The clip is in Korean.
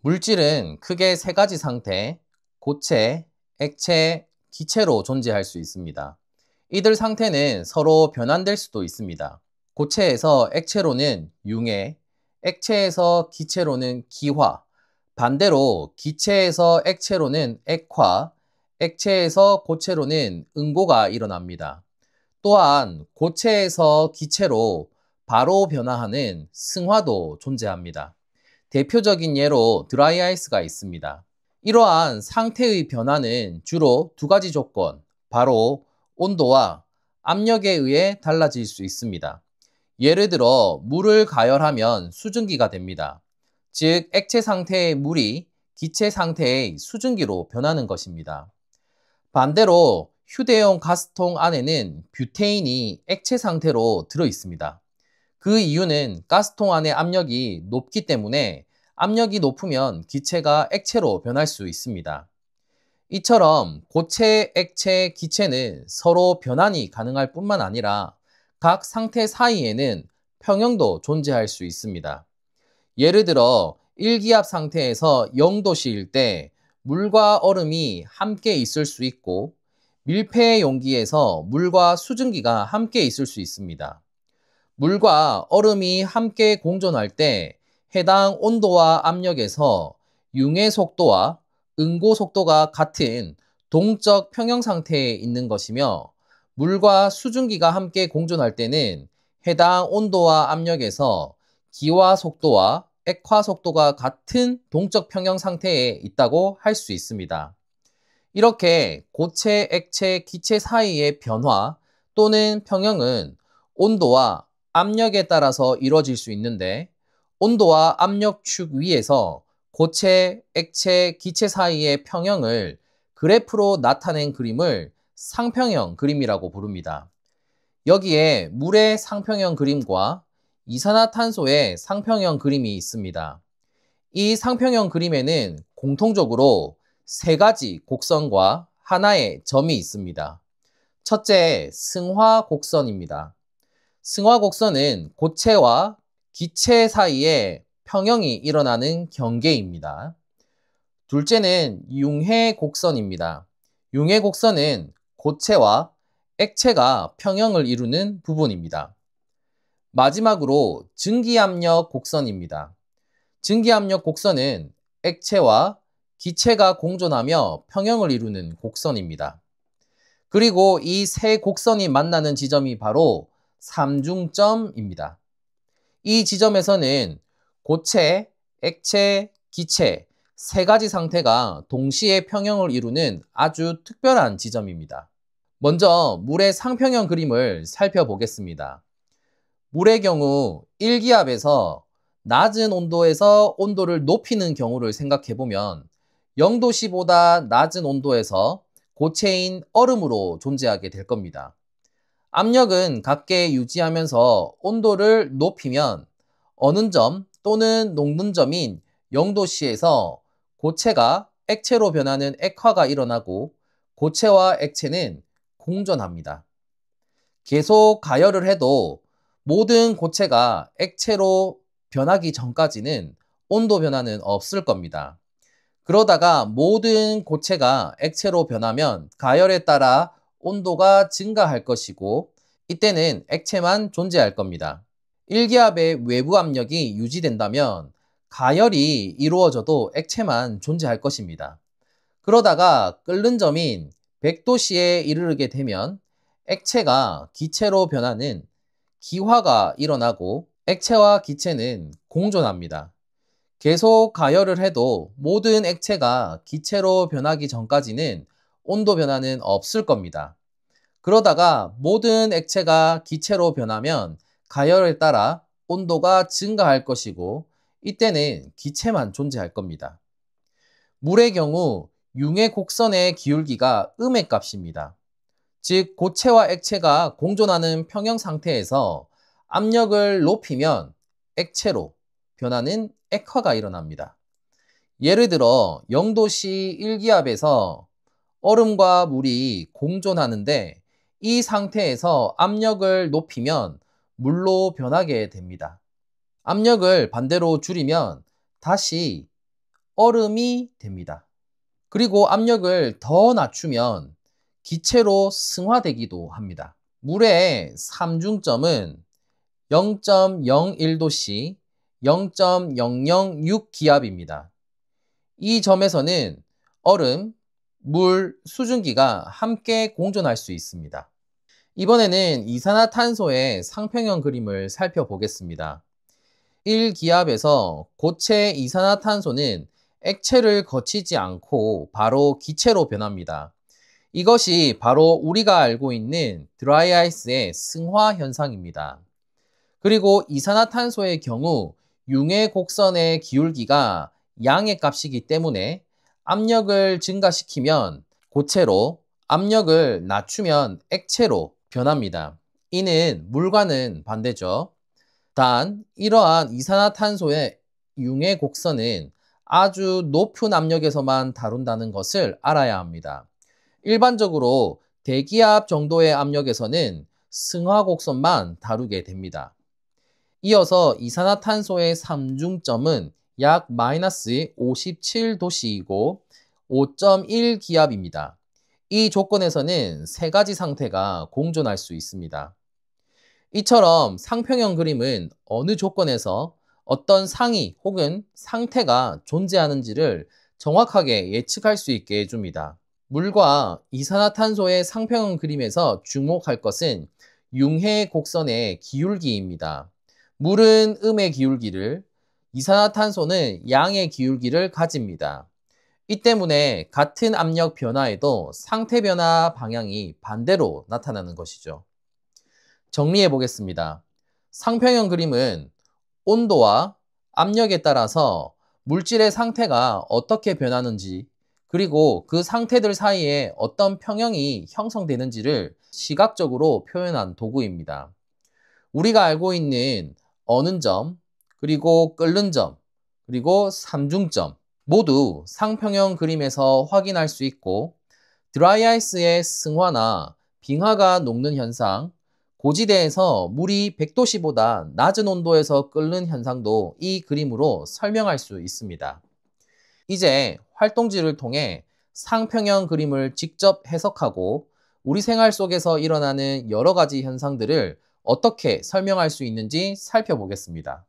물질은 크게 세 가지 상태, 고체, 액체, 기체로 존재할 수 있습니다. 이들 상태는 서로 변환될 수도 있습니다. 고체에서 액체로는 융해, 액체에서 기체로는 기화, 반대로 기체에서 액체로는 액화, 액체에서 고체로는 응고가 일어납니다. 또한 고체에서 기체로 바로 변화하는 승화도 존재합니다. 대표적인 예로 드라이아이스가 있습니다. 이러한 상태의 변화는 주로 두 가지 조건, 바로 온도와 압력에 의해 달라질 수 있습니다. 예를 들어 물을 가열하면 수증기가 됩니다. 즉 액체 상태의 물이 기체 상태의 수증기로 변하는 것입니다. 반대로 휴대용 가스통 안에는 뷰테인이 액체 상태로 들어 있습니다. 그 이유는 가스통 안의 압력이 높기 때문에 압력이 높으면 기체가 액체로 변할 수 있습니다. 이처럼 고체, 액체, 기체는 서로 변환이 가능할 뿐만 아니라 각 상태 사이에는 평형도 존재할 수 있습니다. 예를 들어 1기압 상태에서 0도씨일 때 물과 얼음이 함께 있을 수 있고 밀폐 용기에서 물과 수증기가 함께 있을 수 있습니다. 물과 얼음이 함께 공존할 때 해당 온도와 압력에서 융의 속도와 응고 속도가 같은 동적 평형 상태에 있는 것이며 물과 수증기가 함께 공존할 때는 해당 온도와 압력에서 기화 속도와 액화 속도가 같은 동적 평형 상태에 있다고 할 수 있습니다. 이렇게 고체, 액체, 기체 사이의 변화 또는 평형은 온도와 압력에 따라서 이루어질 수 있는데 온도와 압력 축 위에서 고체, 액체, 기체 사이의 평형을 그래프로 나타낸 그림을 상평형 그림이라고 부릅니다. 여기에 물의 상평형 그림과 이산화탄소의 상평형 그림이 있습니다. 이 상평형 그림에는 공통적으로 세 가지 곡선과 하나의 점이 있습니다. 첫째, 승화 곡선입니다. 승화 곡선은 고체와 기체 사이에 평형이 일어나는 경계입니다. 둘째는 융해 곡선입니다. 융해 곡선은 고체와 액체가 평형을 이루는 부분입니다. 마지막으로 증기압력 곡선입니다. 증기압력 곡선은 액체와 기체가 공존하며 평형을 이루는 곡선입니다. 그리고 이 세 곡선이 만나는 지점이 바로 삼중점입니다. 이 지점에서는 고체, 액체, 기체 세 가지 상태가 동시에 평형을 이루는 아주 특별한 지점입니다. 먼저 물의 상평형 그림을 살펴보겠습니다. 물의 경우 1기압에서 낮은 온도에서 온도를 높이는 경우를 생각해보면 0도씨보다 낮은 온도에서 고체인 얼음으로 존재하게 될 겁니다. 압력은 같게 유지하면서 온도를 높이면 어는 점 또는 녹는 점인 0도씨에서 고체가 액체로 변하는 액화가 일어나고 고체와 액체는 공존합니다. 계속 가열을 해도 모든 고체가 액체로 변하기 전까지는 온도 변화는 없을 겁니다. 그러다가 모든 고체가 액체로 변하면 가열에 따라 온도가 증가할 것이고 이때는 액체만 존재할 겁니다. 1기압의 외부 압력이 유지된다면 가열이 이루어져도 액체만 존재할 것입니다. 그러다가 끓는 점인 100도씨에 이르게 되면 액체가 기체로 변하는 기화가 일어나고 액체와 기체는 공존합니다. 계속 가열을 해도 모든 액체가 기체로 변하기 전까지는 온도 변화는 없을 겁니다. 그러다가 모든 액체가 기체로 변하면 가열에 따라 온도가 증가할 것이고 이때는 기체만 존재할 겁니다. 물의 경우 융의 곡선의 기울기가 음의 값입니다. 즉 고체와 액체가 공존하는 평형 상태에서 압력을 높이면 액체로 변하는 액화가 일어납니다. 예를 들어 0도씨 1기압에서 얼음과 물이 공존하는데 이 상태에서 압력을 높이면 물로 변하게 됩니다. 압력을 반대로 줄이면 다시 얼음이 됩니다. 그리고 압력을 더 낮추면 기체로 승화되기도 합니다. 물의 삼중점은 0.01도씨, 0.006기압입니다. 이 점에서는 얼음, 물, 수증기가 함께 공존할 수 있습니다. 이번에는 이산화탄소의 상평형 그림을 살펴보겠습니다. 1기압에서 고체 이산화탄소는 액체를 거치지 않고 바로 기체로 변합니다. 이것이 바로 우리가 알고 있는 드라이 아이스의 승화 현상입니다. 그리고 이산화탄소의 경우 융의 곡선의 기울기가 양의 값이기 때문에 압력을 증가시키면 고체로, 압력을 낮추면 액체로 변합니다. 이는 물과는 반대죠. 단, 이러한 이산화탄소의 융의 곡선은 아주 높은 압력에서만 다룬다는 것을 알아야 합니다. 일반적으로 대기압 정도의 압력에서는 승화 곡선만 다루게 됩니다. 이어서 이산화탄소의 삼중점은 약 마이너스 57도씨이고 5.1기압입니다. 이 조건에서는 세 가지 상태가 공존할 수 있습니다. 이처럼 상평형 그림은 어느 조건에서 어떤 상이 혹은 상태가 존재하는지를 정확하게 예측할 수 있게 해줍니다. 물과 이산화탄소의 상평형 그림에서 주목할 것은 융의 곡선의 기울기입니다. 물은 음의 기울기를, 이산화탄소는 양의 기울기를 가집니다. 이 때문에 같은 압력 변화에도 상태 변화 방향이 반대로 나타나는 것이죠. 정리해 보겠습니다. 상평형 그림은 온도와 압력에 따라서 물질의 상태가 어떻게 변하는지, 그리고 그 상태들 사이에 어떤 평형이 형성되는지를 시각적으로 표현한 도구입니다. 우리가 알고 있는 어는 점, 그리고 끓는 점, 그리고 삼중점 모두 상평형 그림에서 확인할 수 있고, 드라이 아이스의 승화나 빙하가 녹는 현상, 고지대에서 물이 100도씨보다 낮은 온도에서 끓는 현상도 이 그림으로 설명할 수 있습니다. 이제 활동지를 통해 상평형 그림을 직접 해석하고 우리 생활 속에서 일어나는 여러 가지 현상들을 어떻게 설명할 수 있는지 살펴보겠습니다.